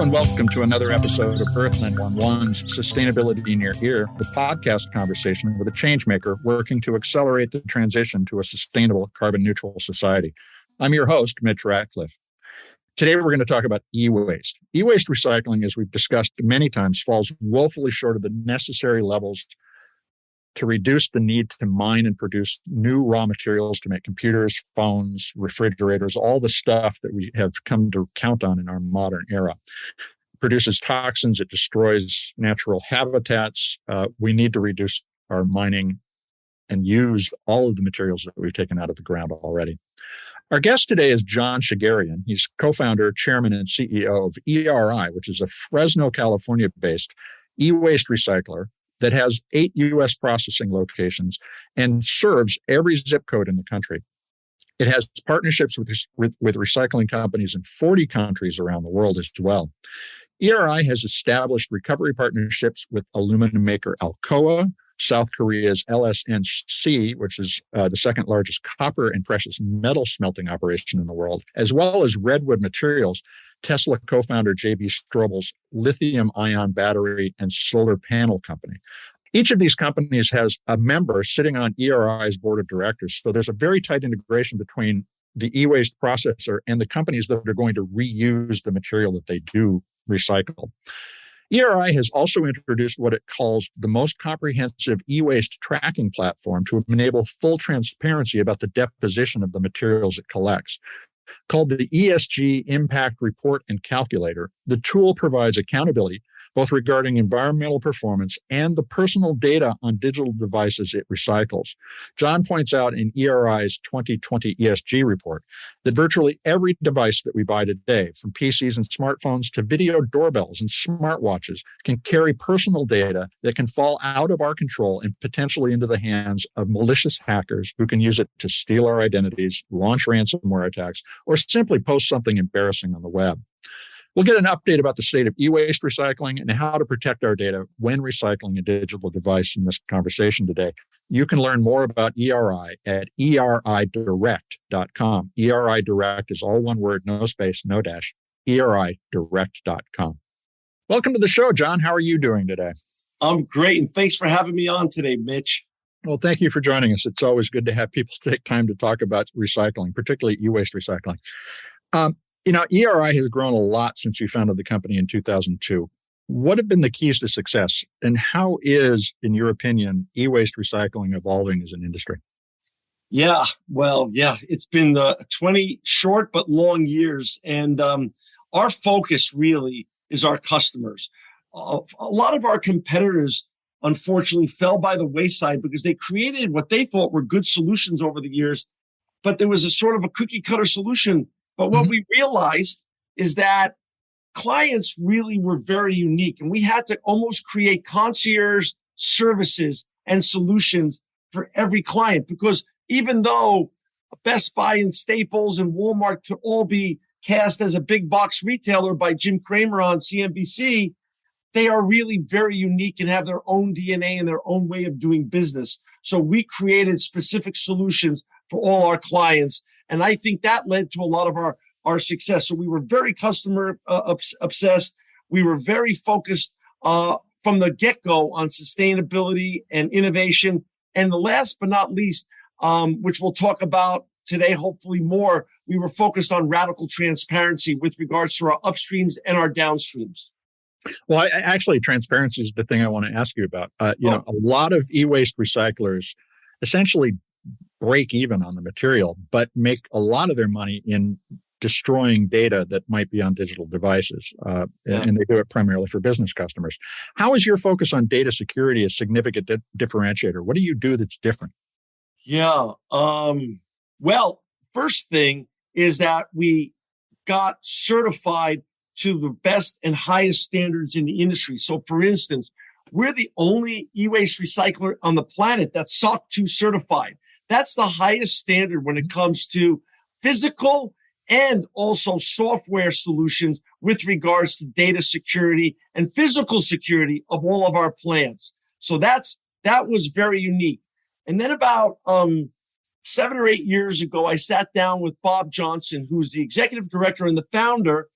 and welcome to another episode of Earth911's Sustainability in Your Ear, the podcast conversation with a changemaker working to accelerate the transition to a sustainable carbon-neutral society. I'm your host, Mitch Ratcliffe. Today, we're going to talk about e-waste. E-waste recycling, as we've discussed many times, falls woefully short of the necessary levels to reduce the need to mine and produce new raw materials to make computers, phones, refrigerators, all the stuff that we have come to count on in our modern era. It produces toxins, it destroys natural habitats. We need to reduce our mining and use all of the materials that we've taken out of the ground already. Our guest today is John Shegerian. He's co-founder, chairman, and CEO of ERI, which is a Fresno, California-based e-waste recycler that has 8 U.S. processing locations and serves every zip code in the country. It has partnerships with recycling companies in 40 countries around the world as well. ERI has established recovery partnerships with aluminum maker Alcoa, South Korea's LSNC, which is the second largest copper and precious metal smelting operation in the world, as well as Redwood Materials, Tesla co-founder J.B. Strobel's lithium-ion battery and solar panel company. Each of these companies has a member sitting on ERI's board of directors, so there's a very tight integration between the e-waste processor and the companies that are going to reuse the material that they do recycle. ERI has also introduced what it calls the most comprehensive e-waste tracking platform to enable full transparency about the deposition of the materials it collects. Called the ESG Impact Report and Calculator, the tool provides accountability both regarding environmental performance and the personal data on digital devices it recycles. John points out in ERI's 2020 ESG report that virtually every device that we buy today, from PCs and smartphones to video doorbells and smartwatches, can carry personal data that can fall out of our control and potentially into the hands of malicious hackers who can use it to steal our identities, launch ransomware attacks, or simply post something embarrassing on the web. We'll get an update about the state of e-waste recycling and how to protect our data when recycling a digital device in this conversation today. You can learn more about ERI at eridirect.com. ERI Direct is all one word, no space, no dash, eridirect.com. Welcome to the show, John. How are you doing today? I'm great, and thanks for having me on today, Mitch. Well, thank you for joining us. It's always good to have people take time to talk about recycling, particularly e-waste recycling. ERI has grown a lot since you founded the company in 2002. What have been the keys to success, and how is, in your opinion, e-waste recycling evolving as an industry? It's been 20 short but long years, and our focus really is our customers. A lot of our competitors, unfortunately, fell by the wayside because they created what they thought were good solutions over the years, but there was a sort of a cookie-cutter solution. But what we realized is that clients really were very unique, and we had to almost create concierge services and solutions for every client, because even though Best Buy and Staples and Walmart could all be cast as a big box retailer by Jim Cramer on CNBC, they are really very unique and have their own DNA and their own way of doing business. So we created specific solutions for all our clients. And I think that led to a lot of our success. So we were very customer obsessed. We were very focused from the get-go on sustainability and innovation. And the last but not least, which we'll talk about today, hopefully more, we were focused on radical transparency with regards to our upstreams and our downstreams. Well, actually, transparency is the thing I want to ask you about. A lot of e-waste recyclers essentially break even on the material, but make a lot of their money in destroying data that might be on digital devices. And they do it primarily for business customers. How is your focus on data security a significant differentiator? What do you do that's different? Well, first thing is that we got certified to the best and highest standards in the industry. So, for instance, we're the only e-waste recycler on the planet that's SOC 2 certified. That's the highest standard when it comes to physical and also software solutions with regards to data security and physical security of all of our plants. So that was very unique. And then about 7 or 8 years ago, I sat down with Bob Johnson, who's the executive director and the founder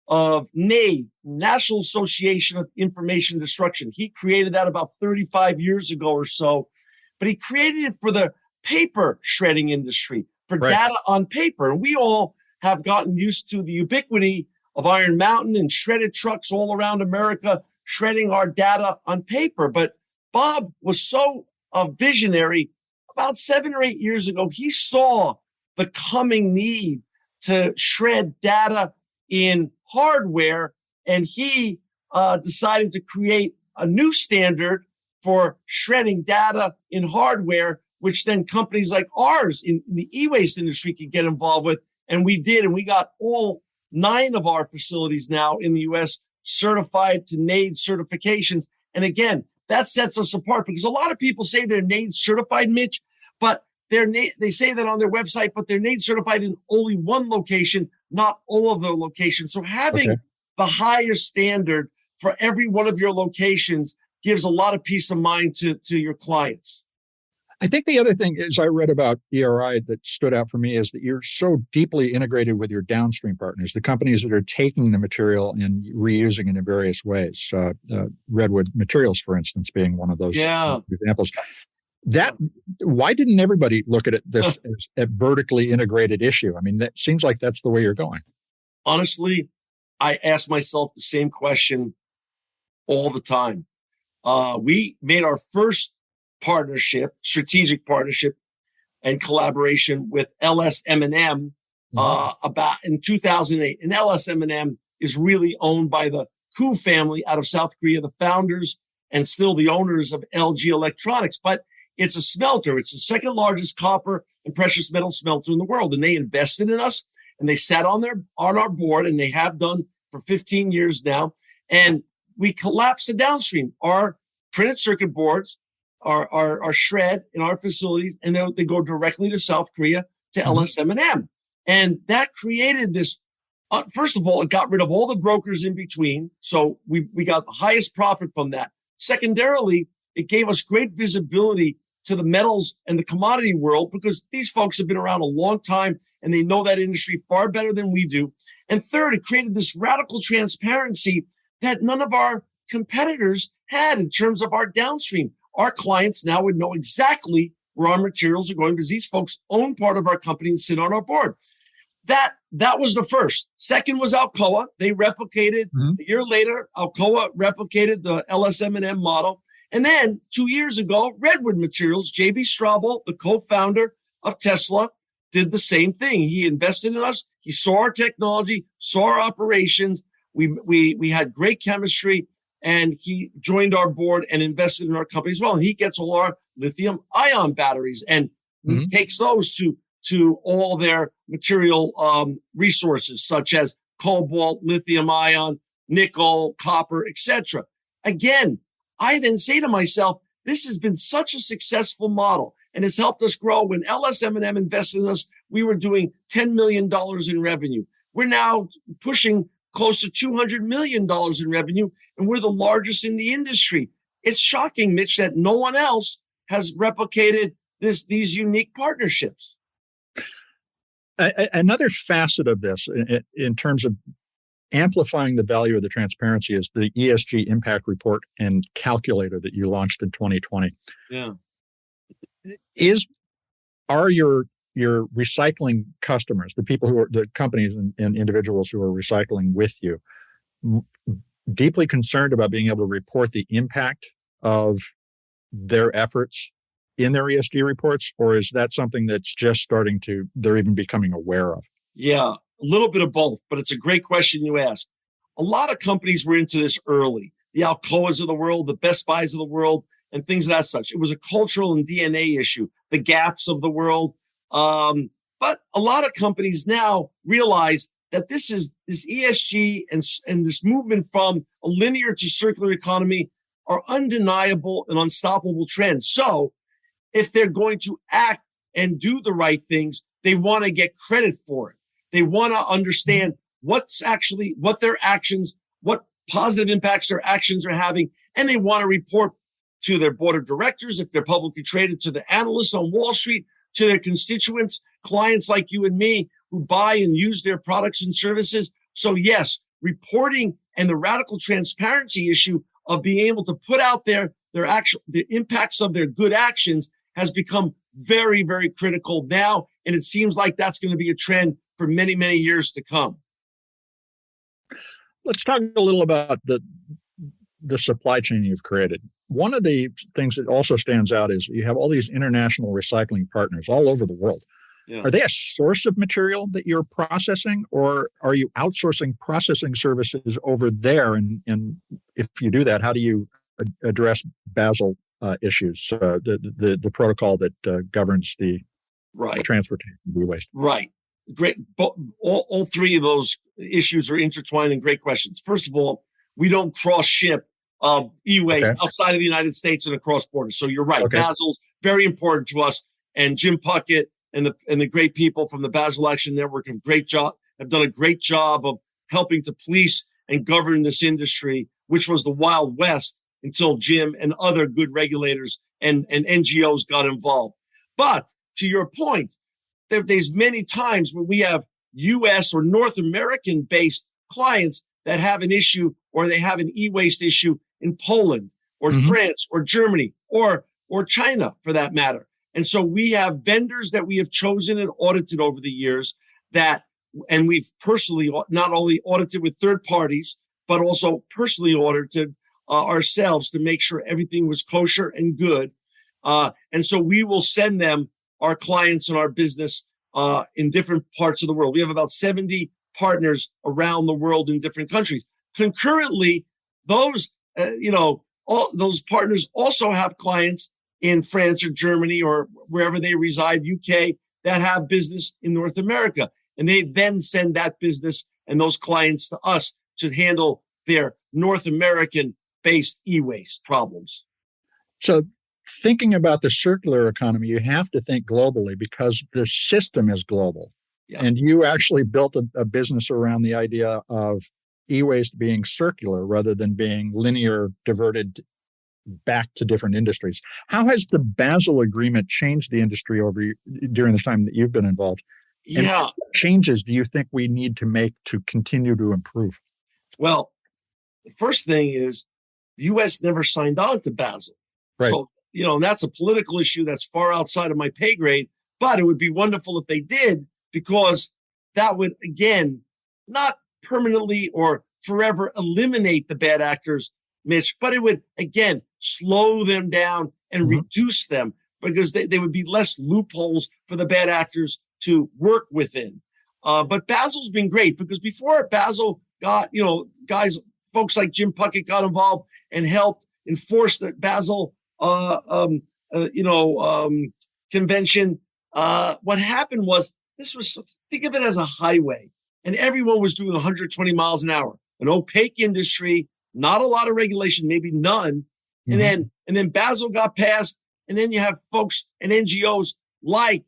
of NAID, National Association of Information Destruction. He created that about 35 years ago or so, but he created it for the paper shredding industry, for data on paper. And we all have gotten used to the ubiquity of Iron Mountain and shredded trucks all around America shredding our data on paper. But Bob was so visionary. About 7 or 8 years ago, he saw the coming need to shred data in hardware, and he decided to create a new standard for shredding data in hardware, which then companies like ours in the e-waste industry could get involved with. And we did, and we got all 9 of our facilities now in the U.S. certified to NAID certifications. And again, that sets us apart because a lot of people say they're NAID certified, Mitch, but they say that on their website, but they're NAID certified in only one location, not all of their locations. So having the higher standard for every one of your locations gives a lot of peace of mind to your clients. I think the other thing is I read about ERI that stood out for me is that you're so deeply integrated with your downstream partners, the companies that are taking the material and reusing it in various ways. Redwood Materials, for instance, being one of those examples. Why didn't everybody look at this as a vertically integrated issue? I mean, that seems like that's the way you're going. Honestly, I ask myself the same question all the time. We made our first strategic partnership and collaboration with LS-M&M about in 2008. And LS-M&M is really owned by the Koo family out of South Korea, the founders and still the owners of LG Electronics. But it's a smelter. It's the second largest copper and precious metal smelter in the world. And they invested in us and they sat on our board, and they have done for 15 years now. And we collapsed the downstream. Our printed circuit boards are shred in our facilities, and they go directly to South Korea to LS-M&M. And that created this. First of all, it got rid of all the brokers in between. So we got the highest profit from that. Secondarily, it gave us great visibility to the metals and the commodity world because these folks have been around a long time and they know that industry far better than we do. And third, it created this radical transparency that none of our competitors had in terms of our downstream. Our clients now would know exactly where our materials are going because these folks own part of our company and sit on our board. That was the first. Second was Alcoa. They replicated a year later. Alcoa replicated the LS-M&M model. And then 2 years ago, Redwood Materials, J.B. Straubel, the co-founder of Tesla, did the same thing. He invested in us. He saw our technology, saw our operations. We had great chemistry, and he joined our board and invested in our company as well. And he gets all our lithium ion batteries and takes those to all their material resources, such as cobalt, lithium ion, nickel, copper, etc. Again, I then say to myself, this has been such a successful model and has helped us grow. When LS-M&M invested in us, we were doing $10 million in revenue. We're now pushing close to $200 million in revenue, and we're the largest in the industry. It's shocking, Mitch, that no one else has replicated these unique partnerships. Another facet of this, in terms of amplifying the value of the transparency, is the ESG impact report and calculator that you launched in 2020. Yeah. Are your recycling customers, the people who are the companies and individuals who are recycling with you, deeply concerned about being able to report the impact of their efforts in their ESG reports, or is that something that's just they're even becoming aware of? Yeah, a little bit of both, but it's a great question you asked. A lot of companies were into this early. The Alcoas of the world, the Best Buys of the world, and things of that such. It was a cultural and DNA issue, the Gaps of the world. But a lot of companies now realize that this ESG and this movement from a linear to circular economy are undeniable and unstoppable trends. So if they're going to act and do the right things, they want to get credit for it. They want to understand what their actions, what positive impacts their actions are having, and they want to report to their board of directors, if they're publicly traded, to the analysts on Wall Street, to their constituents, clients like you and me who buy and use their products and services. So yes, reporting and the radical transparency issue of being able to put out the impacts of their good actions has become very, very critical now. And it seems like that's going to be a trend for many, many years to come. Let's talk a little about the supply chain you've created. One of the things that also stands out is you have all these international recycling partners all over the world. Yeah. Are they a source of material that you're processing, or are you outsourcing processing services over there? And if you do that, how do you address Basel issues, the protocol that governs the transportation of e-waste? Right. Great. All three of those issues are intertwined and great questions. First of all, we don't cross-ship e-waste outside of the United States and across borders. So you're right. Okay. Basel's very important to us. And Jim Puckett and the great people from the Basel Action Network have done a great job of helping to police and govern this industry, which was the Wild West until Jim and other good regulators and NGOs got involved. But to your point, there's many times when we have U.S. or North American-based clients that have an issue, or they have an e-waste issue in Poland or France or Germany or China for that matter. And so we have vendors that we have chosen and audited over the years and we've personally not only audited with third parties, but also personally audited ourselves to make sure everything was kosher and good. And so we will send them our clients and our business in different parts of the world. We have about 70 partners around the world in different countries. Concurrently, those those partners also have clients in France or Germany or wherever they reside, UK, that have business in North America. And they then send that business and those clients to us to handle their North American-based e-waste problems. So thinking about the circular economy, you have to think globally because the system is global. Yeah. And you actually built a business around the idea of e-waste being circular rather than being linear, diverted back to different industries. How has the Basel Agreement changed the industry during the time that you've been involved? And what changes do you think we need to make to continue to improve? Well, the first thing is the U.S. never signed on to Basel. Right. So, and that's a political issue that's far outside of my pay grade, but it would be wonderful if they did, because that would, again, not permanently or forever eliminate the bad actors, Mitch, but it would, again, slow them down and reduce them, because they would be less loopholes for the bad actors to work within. But Basel's been great, because before Basel got, folks like Jim Puckett got involved and helped enforce the Basel, convention. What happened was, think of it as a highway, and everyone was doing 120 miles an hour, an opaque industry, not a lot of regulation, maybe none. And then Basel got passed, and then you have folks and NGOs like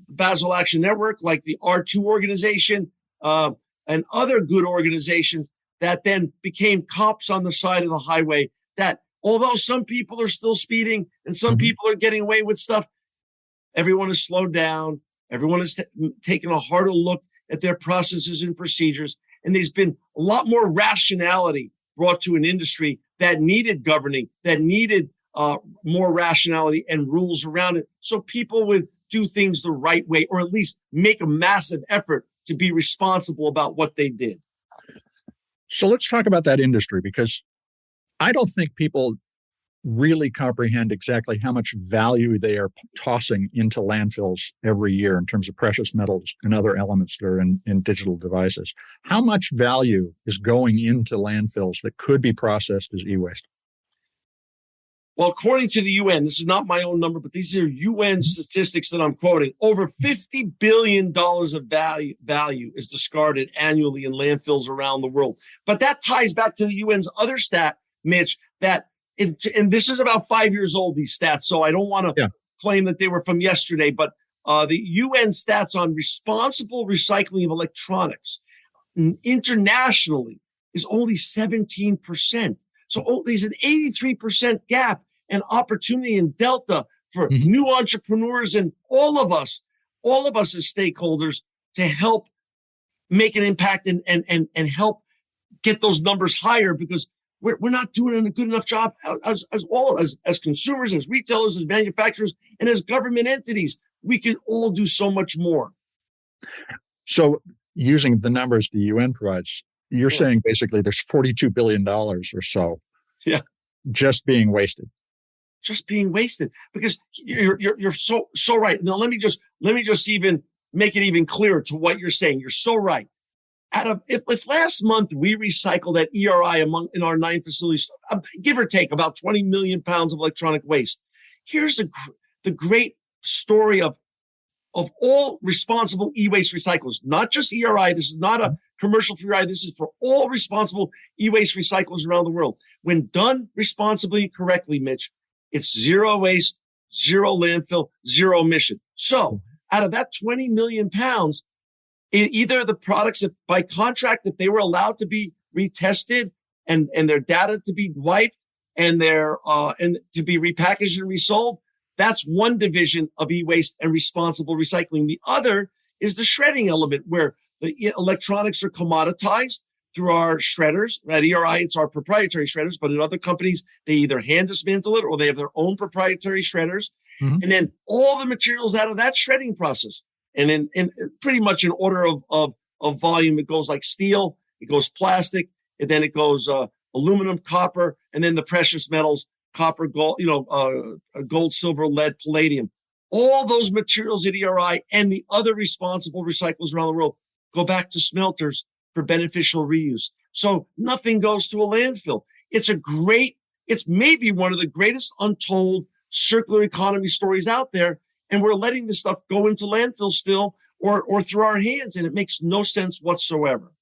Basel Action Network, like the R2 organization, and other good organizations that then became cops on the side of the highway, that although some people are still speeding and some people are getting away with stuff, everyone has slowed down. Everyone has taken a harder look at their processes and procedures. And there's been a lot more rationality brought to an industry that needed governing, that needed more rationality and rules around it, so people would do things the right way, or at least make a massive effort to be responsible about what they did. So let's talk about that industry, because I don't think people really comprehend exactly how much value they are tossing into landfills every year in terms of precious metals and other elements that are in digital devices. How much value is going into landfills that could be processed as e-waste? Well, according to the UN, this is not my own number, but these are UN statistics that I'm quoting. Over $50 billion of value is discarded annually in landfills around the world. But that ties back to the UN's other stat, Mitch, and this is about 5 years old, these stats, so I don't want to claim that they were from yesterday, but the UN stats on responsible recycling of electronics internationally is only 17%. So there's an 83% gap and opportunity in Delta for new entrepreneurs and all of us as stakeholders to help make an impact and help get those numbers higher, because we're not doing a good enough job as consumers, as retailers, as manufacturers, and as government entities. We can all do so much more. So using the numbers the UN provides, you're saying basically there's $42 billion or so just being wasted. Just being wasted, because you're so right. Now let me just even make it even clearer to what you're saying. You're so right. If last month we recycled at ERI in our 9 facilities, give or take about 20 million pounds of electronic waste. Here's the great story of all responsible e-waste recyclers, not just ERI. This is not a commercial for ERI. This is for all responsible e-waste recyclers around the world. When done responsibly and correctly, Mitch, it's zero waste, zero landfill, zero emission. So out of that 20 million pounds, either the products that by contract that they were allowed to be retested and their data to be wiped and and to be repackaged and resold, that's one division of e-waste and responsible recycling. The other is the shredding element, where the electronics are commoditized through our shredders. At ERI, it's our proprietary shredders, but in other companies, they either hand dismantle it or they have their own proprietary shredders. Mm-hmm. And then all the materials out of that shredding process, and in pretty much in order of volume, it goes like steel, it goes plastic, and then it goes aluminum, copper, and then the precious metals, copper, gold, gold, silver, lead, palladium. All those materials at ERI and the other responsible recyclers around the world go back to smelters for beneficial reuse. So nothing goes to a landfill. It's maybe one of the greatest untold circular economy stories out there. And we're letting this stuff go into landfill still or through our hands. And it makes no sense whatsoever.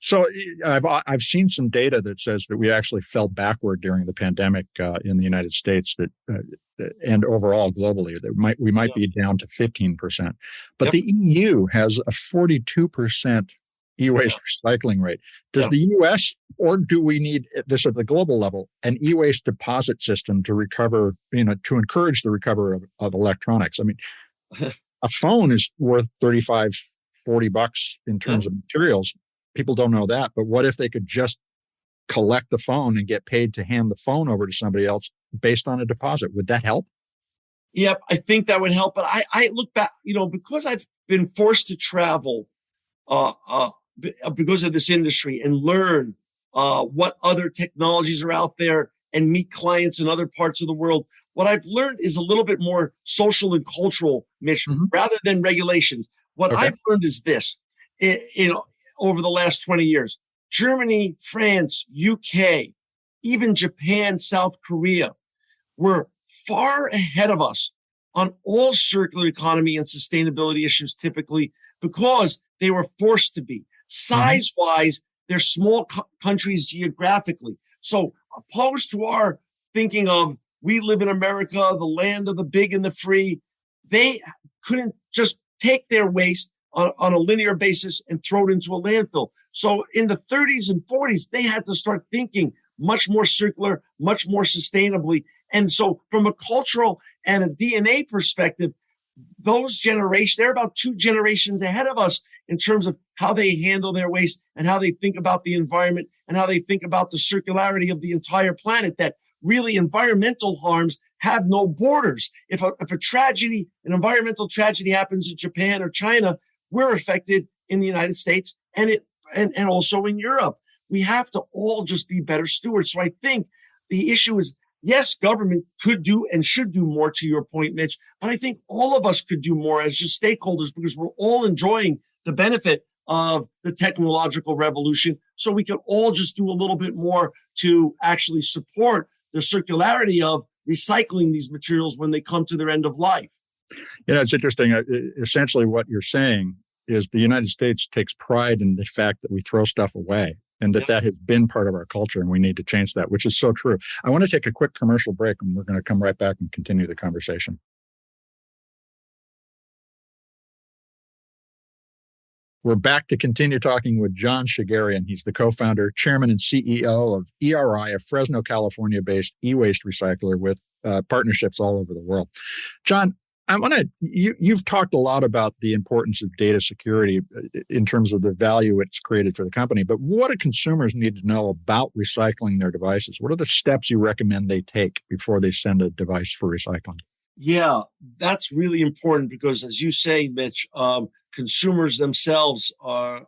So I've seen some data that says that we actually fell backward during the pandemic in the United States, and overall globally that we might be down to 15%. But the EU has a 42% e-waste recycling rate. Does the US, or do we need this at the global level, an e-waste deposit system to recover, to encourage the recovery of electronics? I mean, a phone is worth $35, $40 in terms of materials. People don't know that, but what if they could just collect the phone and get paid to hand the phone over to somebody else based on a deposit? Would that help? Yep, I think that would help. But I look back, because I've been forced to travel because of this industry and learn what other technologies are out there and meet clients in other parts of the world. What I've learned is a little bit more social and cultural, Mitch, rather than regulations. What I've learned is this, over the last 20 years, Germany, France, UK, even Japan, South Korea were far ahead of us on all circular economy and sustainability issues, typically because they were forced to be. Size-wise, they're small countries geographically. So opposed to our thinking of we live in America, the land of the big and the free, they couldn't just take their waste on a linear basis and throw it into a landfill. So in the 30s and 40s, they had to start thinking much more circular, much more sustainably. And so from a cultural and a DNA perspective, those generations, they're about 2 generations ahead of us in terms of how they handle their waste and how they think about the environment and how they think about the circularity of the entire planet, that really environmental harms have no borders. If a tragedy, an environmental tragedy happens in Japan or China, we're affected in the United States and also in Europe. We have to all just be better stewards. So I think the issue is, yes, government could do and should do more, to your point, Mitch, but I think all of us could do more as just stakeholders, because we're all enjoying the benefit of the technological revolution. So we can all just do a little bit more to actually support the circularity of recycling these materials when they come to their end of life. It's interesting. Essentially, what you're saying is the United States takes pride in the fact that we throw stuff away, and that has been part of our culture, and we need to change that, which is so true. I want to take a quick commercial break, and we're going to come right back and continue the conversation. We're back to continue talking with John Shegerian. He's the co-founder, chairman, and CEO of ERI, a Fresno, California-based e-waste recycler with partnerships all over the world. John, I want to, you've talked a lot about the importance of data security in terms of the value it's created for the company, but what do consumers need to know about recycling their devices? What are the steps you recommend they take before they send a device for recycling? Yeah, that's really important because, as you say, Mitch, consumers themselves are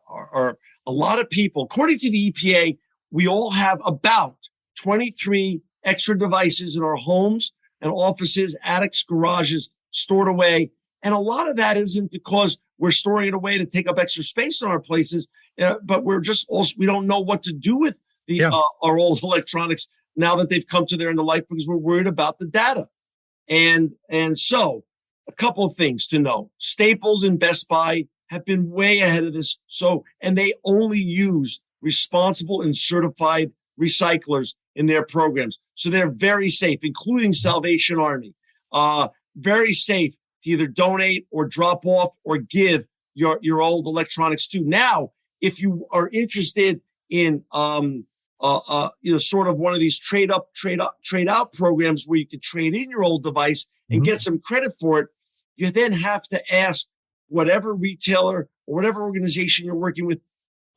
a lot of people. According to the EPA, we all have about 23 extra devices in our homes and offices, attics, garages stored away. And a lot of that isn't because we're storing it away to take up extra space in our places, but we're just also, we don't know what to do with our old electronics now that they've come to their end of life because we're worried about the data. And so a couple of things to know. Staples and Best Buy have been way ahead of this. And they only use responsible and certified recyclers in their programs. So they're very safe, including Salvation Army. Very safe to either donate or drop off or give your old electronics to. Now, if you are interested in sort of one of these trade out programs where you can trade in your old device and get some credit for it, you then have to ask whatever retailer or whatever organization you're working with,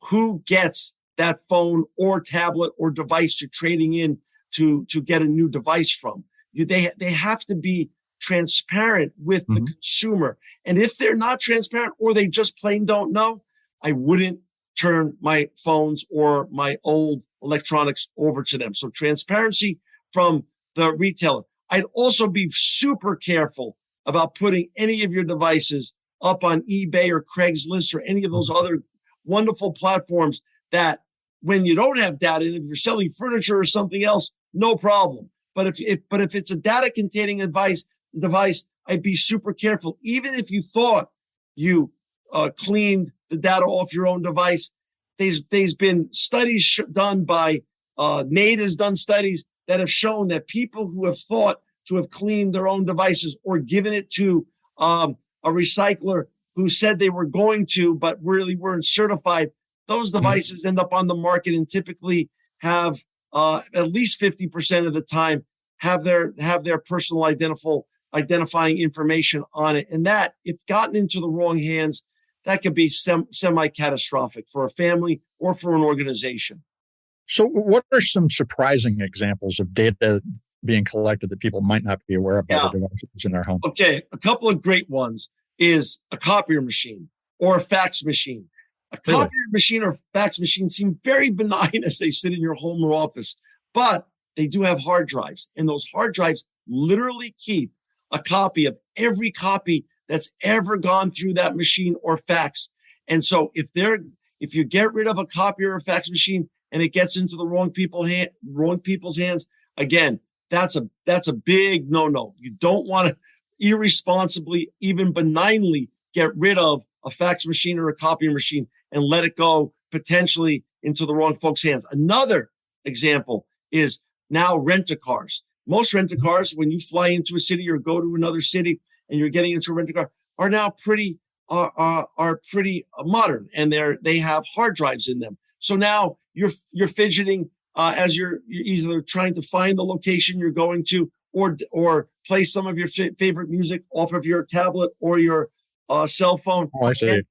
who gets that phone or tablet or device you're trading in to get a new device from. They have to be transparent with the consumer. And if they're not transparent or they just plain don't know, I wouldn't turn my phones or my old electronics over to them. So transparency from the retailer. I'd also be super careful about putting any of your devices up on eBay or Craigslist or any of those other wonderful platforms that when you don't have data, if you're selling furniture or something else, no problem. But if it's a data containing device, I'd be super careful. Even if you thought you cleaned the data off your own device, there's been studies done by NAID has done studies that have shown that people who have thought to have cleaned their own devices or given it to a recycler who said they were going to, but really weren't certified, those devices end up on the market and typically have at least 50% of the time have their personal identifying information on it. And that, if gotten into the wrong hands, that could be semi-catastrophic for a family or for an organization. So what are some surprising examples of data being collected that people might not be aware of by the devices in their home? Okay, a couple of great ones is a copier machine or a fax machine. A copier machine or fax machine seem very benign as they sit in your home or office, but they do have hard drives. And those hard drives literally keep a copy of every copy that's ever gone through that machine or fax. And so if you get rid of a copier or fax machine and it gets into the wrong people's hands, again, that's a big no-no. You don't want to irresponsibly, even benignly get rid of a fax machine or a copying machine and let it go potentially into the wrong folks' hands. Another example is now rent-a-cars. Most rent-a-cars, when you fly into a city or go to another city and you're getting into a rent-a-car, are now pretty modern, and they have hard drives in them. So now you're fidgeting as you're either trying to find the location you're going to or play some of your favorite music off of your tablet or your cell phone. Oh, I see.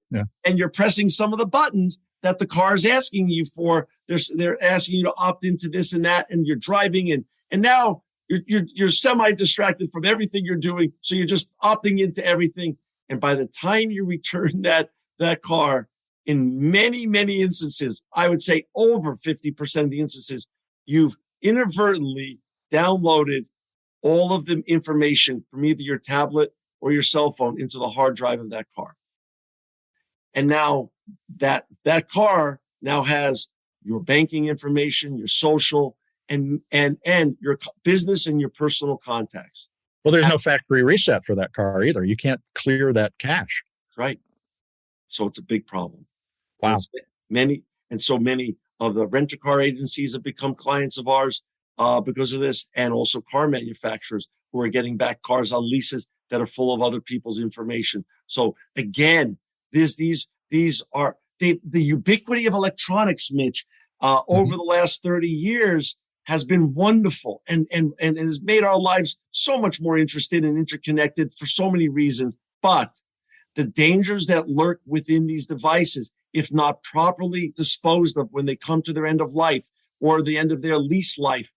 And you're pressing some of the buttons that the car is asking you for. They're asking you to opt into this and that, and you're driving and now you're semi-distracted from everything you're doing. So you're just opting into everything. And by the time you return that car, in many, many instances, I would say over 50% of the instances, you've inadvertently downloaded all of the information from either your tablet or your cell phone into the hard drive of that car. And now that car now has your banking information, your social, and your business and your personal contacts. Well, there's no factory reset for that car either. You can't clear that cache. Right. So it's a big problem. Wow. Many of the rent-a-car agencies have become clients of ours because of this, and also car manufacturers who are getting back cars on leases that are full of other people's information. So again, these are the ubiquity of electronics, Mitch, over the last 30 years has been wonderful and has made our lives so much more interesting and interconnected for so many reasons. But the dangers that lurk within these devices, if not properly disposed of when they come to their end of life or the end of their lease life,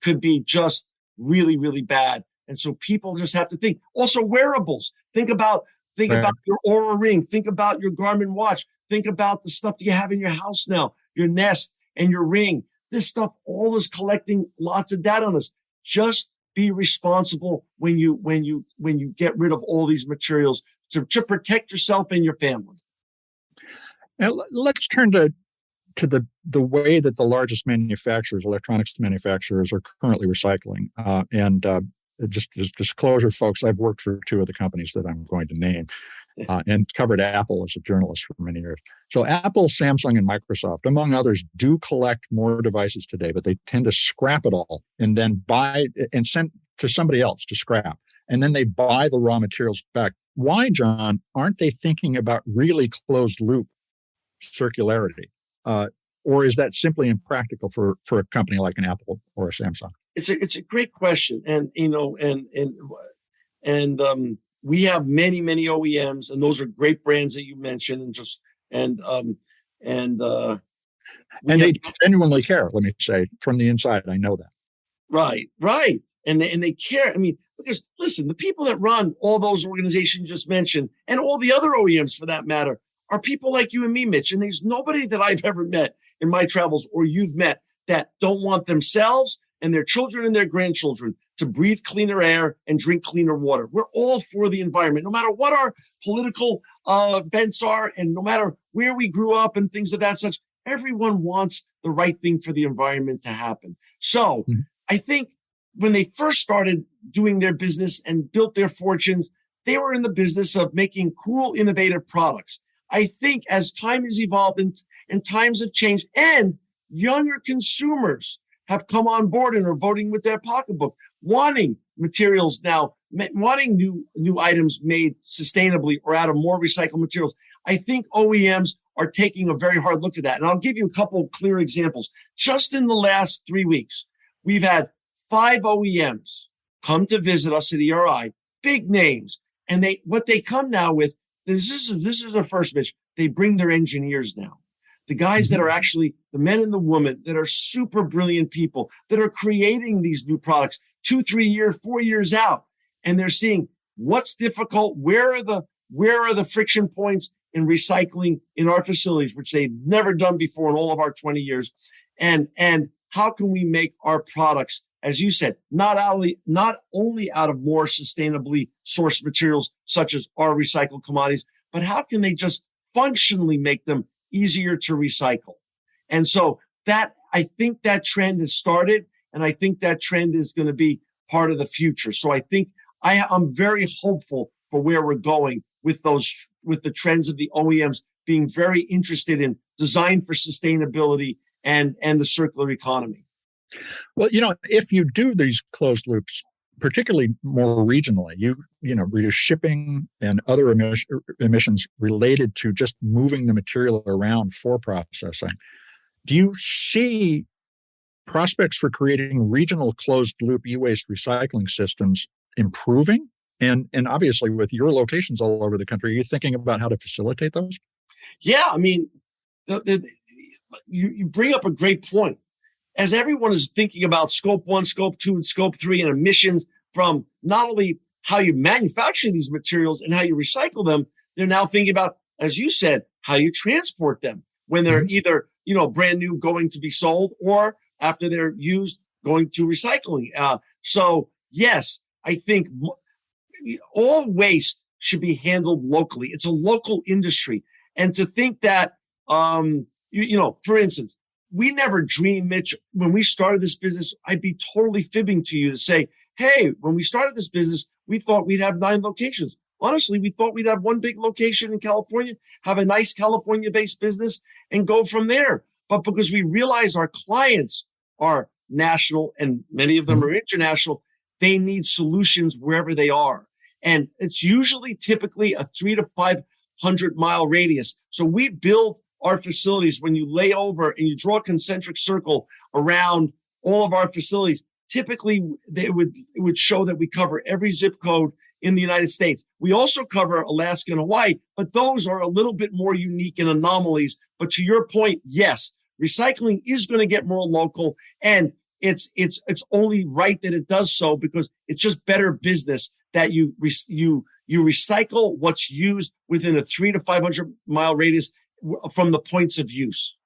could be just really, really bad. And so people just have to think. Also, wearables. Think about your Aura Ring. Think about your Garmin watch. Think about the stuff that you have in your house now, your Nest and your Ring. This stuff all is collecting lots of data on us. Just be responsible when you get rid of all these materials to protect yourself and your family. Now, let's turn to the way that the largest manufacturers, electronics manufacturers, are currently recycling. Just as disclosure, folks, I've worked for two of the companies that I'm going to name and covered Apple as a journalist for many years. So Apple, Samsung, and Microsoft, among others, do collect more devices today, but they tend to scrap it all and then buy and send to somebody else to scrap. And then they buy the raw materials back. Why, John, aren't they thinking about really closed loop circularity? Or is that simply impractical for a company like an Apple or a Samsung? It's a great question, and we have many OEMs, and those are great brands that you mentioned, and they genuinely care. Let me say, from the inside, I know that. Right, and they care. I mean, because listen, the people that run all those organizations you just mentioned, and all the other OEMs for that matter, are people like you and me, Mitch. And there's nobody that I've ever met in my travels or you've met that don't want themselves and their children and their grandchildren to breathe cleaner air and drink cleaner water. We're all for the environment, no matter what our political bents are, and no matter where we grew up and things of that such. Everyone wants the right thing for the environment to happen. So I think when they first started doing their business and built their fortunes, they were in the business of making cool, innovative products. I think as time has evolved and times have changed, and younger consumers have come on board and are voting with their pocketbook, wanting materials now, wanting new items made sustainably or out of more recycled materials. I think OEMs are taking a very hard look at that. And I'll give you a couple of clear examples. Just in the last 3 weeks, we've had 5 OEMs come to visit us at ERI, big names. And what they come now with, this is a first, Mitch. They bring their engineers now. The guys that are actually the men and the women that are super brilliant people that are creating these new products 2, 3 years, 4 years out. And they're seeing what's difficult. Where are the friction points in recycling in our facilities, which they've never done before in all of our 20 years. And how can we make our products, as you said, not only out of more sustainably sourced materials, such as our recycled commodities, but how can they just functionally make them easier to recycle? And so I think that trend has started, and I think that trend is going to be part of the future. So I think I'm very hopeful for where we're going with the trends of the OEMs being very interested in design for sustainability and the circular economy. Well, if you do these closed loops, particularly more regionally, you reduce shipping and other emissions related to just moving the material around for processing. Do you see prospects for creating regional closed loop e-waste recycling systems improving? And obviously, with your locations all over the country, are you thinking about how to facilitate those? Yeah, I mean, you bring up a great point. As everyone is thinking about scope 1, scope 2, and scope 3 and emissions from not only how you manufacture these materials and how you recycle them, they're now thinking about, as you said, how you transport them when they're either, brand new going to be sold or after they're used going to recycling. So yes, I think all waste should be handled locally. It's a local industry. And to think that, for instance, we never dreamed, Mitch, when we started this business, I'd be totally fibbing to you to say, hey, when we started this business, we thought we'd have 9 locations. Honestly, we thought we'd have one big location in California, have a nice California-based business, and go from there. But because we realize our clients are national and many of them are international, they need solutions wherever they are. And it's usually typically a 300 to 500 mile radius. So we build our facilities when you lay over and you draw a concentric circle around all of our facilities. Typically, it would show that we cover every zip code in the United States. We also cover Alaska and Hawaii, but those are a little bit more unique and anomalies. But to your point, yes, recycling is going to get more local, and it's only right that it does so, because it's just better business that you recycle what's used within a 300 to 500 mile radius from the points of use.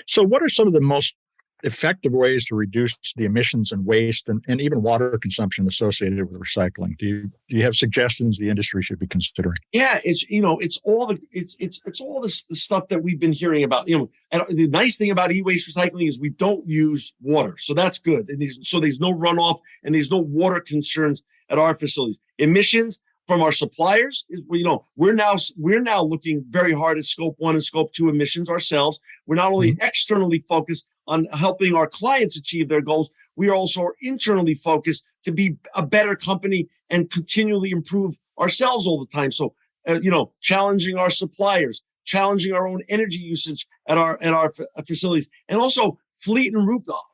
So what are some of the most effective ways to reduce the emissions and waste and even water consumption associated with recycling? Do you have suggestions the industry should be considering? Yeah, it's all the stuff that we've been hearing about. And the nice thing about e-waste recycling is we don't use water, so that's good. And there's no runoff and there's no water concerns at our facilities. Emissions from our suppliers, we're now looking very hard at Scope 1 and Scope 2 emissions ourselves. We're not only externally focused on helping our clients achieve their goals, we are also internally focused to be a better company and continually improve ourselves all the time. So, challenging our suppliers, challenging our own energy usage at our facilities, and also fleet and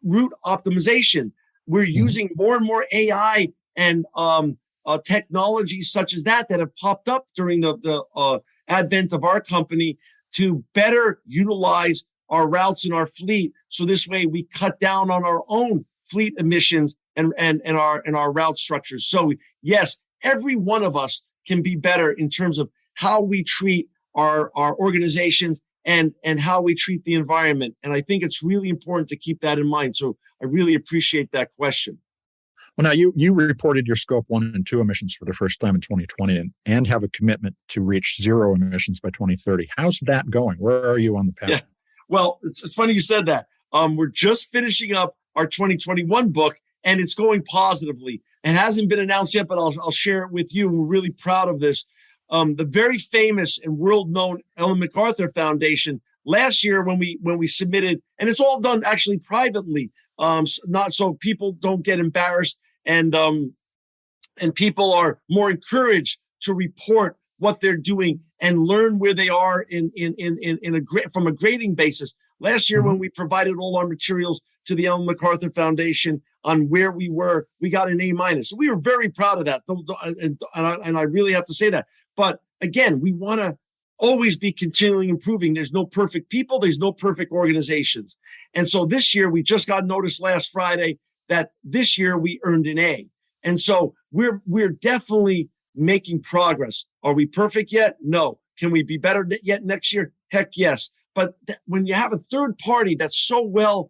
route optimization. We're using more and more AI and technologies such as that have popped up during the advent of our company to better utilize our routes and our fleet. So this way we cut down on our own fleet emissions and our route structures. So yes, every one of us can be better in terms of how we treat our organizations and how we treat the environment. And I think it's really important to keep that in mind. So I really appreciate that question. Well, now you reported your Scope 1 and 2 emissions for the first time in 2020 and have a commitment to reach zero emissions by 2030. How's that going? Where are you on the path? Yeah. Well, it's funny you said that. We're just finishing up our 2021 book, and it's going positively. It hasn't been announced yet, but I'll share it with you. We're really proud of this. The very famous and world-known Ellen MacArthur Foundation last year when we submitted, and it's all done actually privately, not so people don't get embarrassed, and people are more encouraged to report what they're doing and learn where they are from a grading basis. Last year, when we provided all our materials to the Ellen MacArthur Foundation on where we were, we got an A-. So we were very proud of that, and I really have to say that. But again, we want to always be continually improving. There's no perfect people. There's no perfect organizations. And so this year, we just got notice last Friday that this year we earned an A. And so we're definitely making progress. Are we perfect yet? No. Can we be better yet next year? Heck yes. But when you have a third party that's so well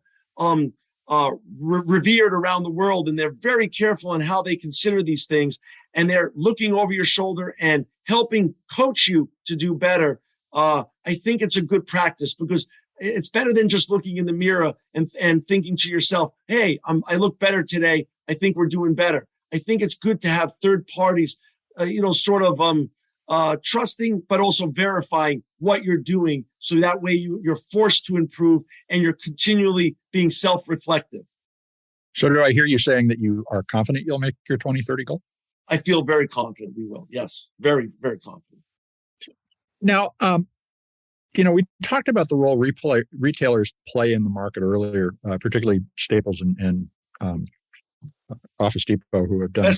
revered around the world, and they're very careful on how they consider these things, and they're looking over your shoulder and helping coach you to do better, I think it's a good practice, because it's better than just looking in the mirror and thinking to yourself, hey, I look better today. I think we're doing better. I think it's good to have third parties, trusting, but also verifying what you're doing. So that way you're forced to improve and you're continually being self-reflective. So do I hear you saying that you are confident you'll make your 2030 goal? I feel very confident we will. Yes, very, very confident. Now, we talked about the role retailers play in the market earlier, particularly Staples and Office Depot, who have done a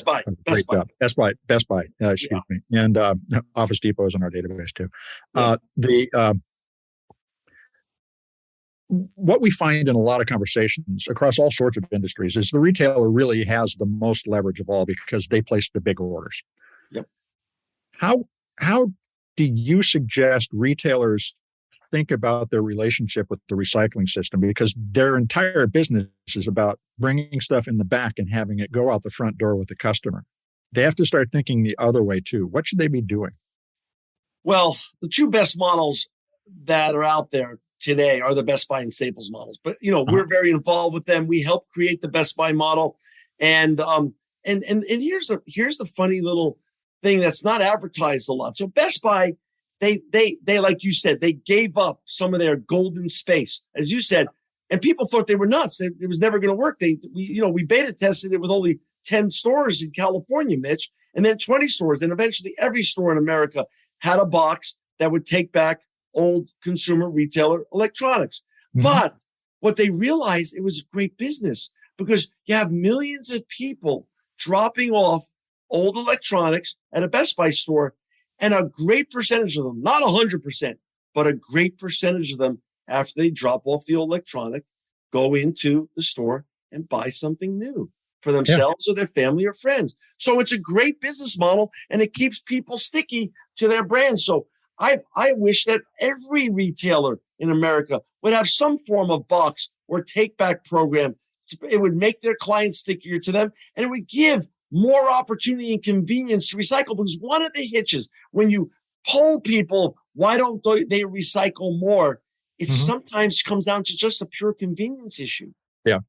great job. Best Buy, excuse me. And Office Depot is in our database too. What we find in a lot of conversations across all sorts of industries is the retailer really has the most leverage of all, because they place the big orders. Yep. How do you suggest retailers think about their relationship with the recycling system? Because their entire business is about bringing stuff in the back and having it go out the front door with the customer. They have to start thinking the other way too. What should they be doing? Well, the two best models that are out there today are the Best Buy and Staples models. But, we're very involved with them. We help create the Best Buy model. And here's the funny little thing that's not advertised a lot. So Best Buy, they like you said, they gave up some of their golden space, as you said, and people thought they were nuts. It was never going to work. We beta tested it with only 10 stores in California, Mitch, and then 20 stores. And eventually every store in America had a box that would take back old consumer retailer electronics. Mm-hmm. But what they realized, it was great business because you have millions of people dropping off old electronics at a Best Buy store, and a great percentage of them, not 100%, but a great percentage of them, after they drop off the old electronic, go into the store and buy something new for themselves or their family or friends. So it's a great business model, and it keeps people sticky to their brand. So I wish that every retailer in America would have some form of box or take back program. It would make their clients stickier to them, and it would give more opportunity and convenience to recycle. Because one of the hitches when you poll people, why don't they recycle more? It sometimes comes down to just a pure convenience issue. Yeah.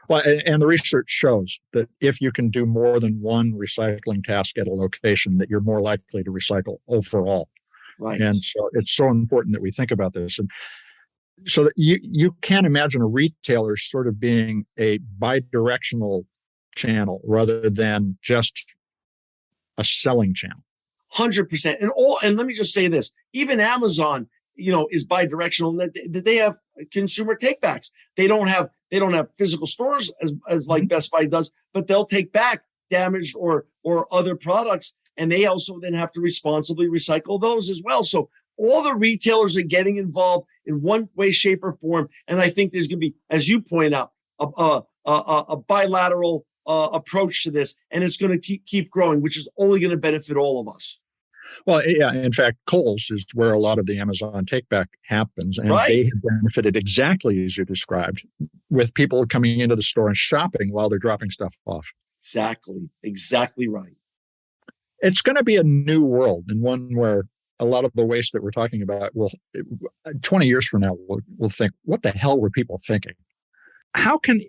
Well, and the research shows that if you can do more than one recycling task at a location, that you're more likely to recycle overall. Right. And so it's so important that we think about this. And so that you can't imagine a retailer sort of being a bidirectional channel rather than just a selling channel. 100%. And let me just say this, even Amazon, is bidirectional, that they have consumer takebacks. They don't have physical stores as like Best Buy does, but they'll take back damaged or other products, and they also then have to responsibly recycle those as well. So all the retailers are getting involved in one way, shape, or form. And I think there's going to be, as you point out, a bilateral approach to this, and it's going to keep growing, which is only going to benefit all of us. Well, yeah. In fact, Kohl's is where a lot of the Amazon take-back happens, and they have benefited exactly as you described, with people coming into the store and shopping while they're dropping stuff off. Exactly right. It's going to be a new world, and one where a lot of the waste that we're talking about 20 years from now, we'll think, what the hell were people thinking? How can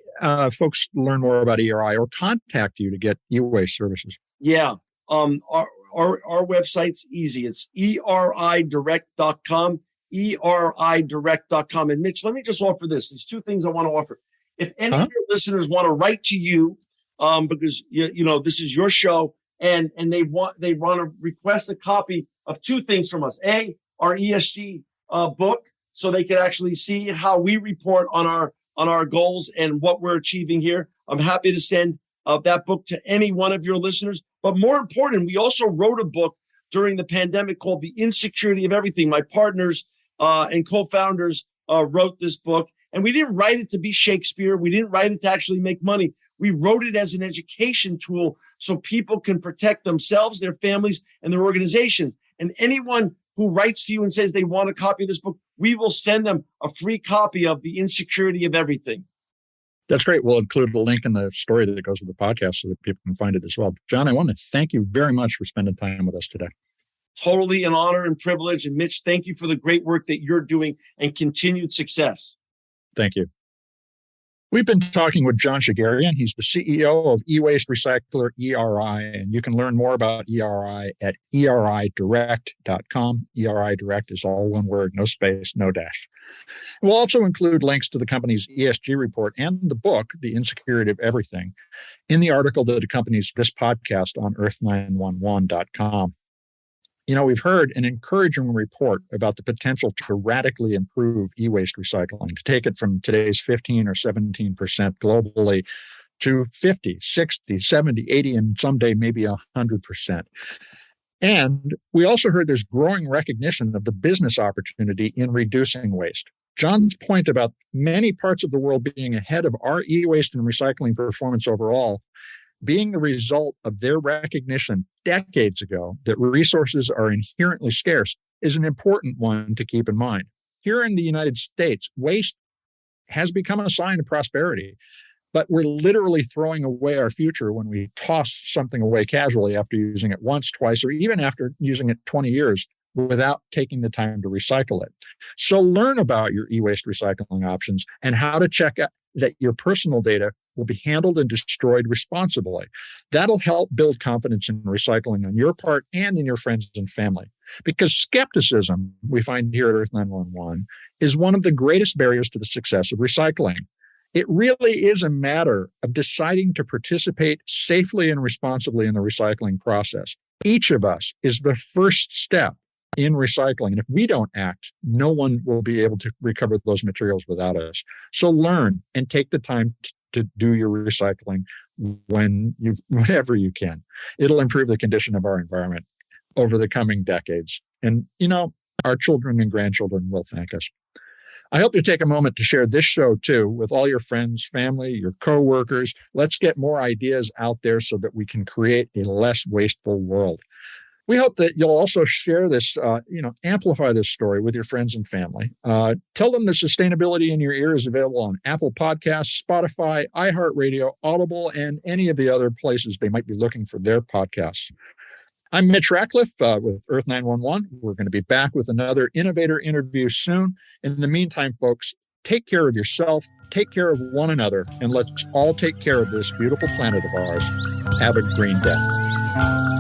folks learn more about ERI or contact you to get Ewaste services? Yeah. Our website's easy. It's eridirect.com, eridirect.com. And Mitch, let me just offer this. There's two things I want to offer. If any of your listeners want to write to you, because this is your show, and they want to request a copy of two things from us. A, our ESG book, so they can actually see how we report on our goals and what we're achieving here. I'm happy to send that book to any one of your listeners. But more important, we also wrote a book during the pandemic called The Insecurity of Everything. My partners and co-founders wrote this book, and we didn't write it to be Shakespeare. We didn't write it to actually make money. We wrote it as an education tool so people can protect themselves, their families, and their organizations. And anyone who writes to you and says they want a copy of this book, we will send them a free copy of The Insecurity of Everything. That's great. We'll include a link in the story that goes with the podcast so that people can find it as well. John, I want to thank you very much for spending time with us today. Totally an honor and privilege. And Mitch, thank you for the great work that you're doing and continued success. Thank you. We've been talking with John Shegerian. He's the CEO of eWaste Recycler ERI, and you can learn more about ERI at eridirect.com. ERI Direct is all one word, no space, no dash. We'll also include links to the company's ESG report and the book, The Insecurity of Everything, in the article that accompanies this podcast on Earth911.com. We've heard an encouraging report about the potential to radically improve e-waste recycling, to take it from today's 15 or 17% globally to 50, 60, 70, 80, and someday maybe 100%. And we also heard there's growing recognition of the business opportunity in reducing waste. John's point about many parts of the world being ahead of our e-waste and recycling performance overall being the result of their recognition decades ago that resources are inherently scarce is an important one to keep in mind. Here in the United States, waste has become a sign of prosperity, but we're literally throwing away our future when we toss something away casually after using it once, twice, or even after using it 20 years without taking the time to recycle it. So learn about your e-waste recycling options and how to check out that your personal data will be handled and destroyed responsibly. That'll help build confidence in recycling on your part and in your friends and family. Because skepticism, we find here at Earth911, is one of the greatest barriers to the success of recycling. It really is a matter of deciding to participate safely and responsibly in the recycling process. Each of us is the first step in recycling. And if we don't act, no one will be able to recover those materials without us. So learn and take the time to do your recycling whenever you can. It'll improve the condition of our environment over the coming decades. And, our children and grandchildren will thank us. I hope you take a moment to share this show, too, with all your friends, family, your coworkers. Let's get more ideas out there so that we can create a less wasteful world. We hope that you'll also share this, amplify this story with your friends and family. Tell them that Sustainability in Your Ear is available on Apple Podcasts, Spotify, iHeartRadio, Audible, and any of the other places they might be looking for their podcasts. I'm Mitch Ratcliffe with Earth911. We're going to be back with another innovator interview soon. In the meantime, folks, take care of yourself, take care of one another, and let's all take care of this beautiful planet of ours. Have a green day.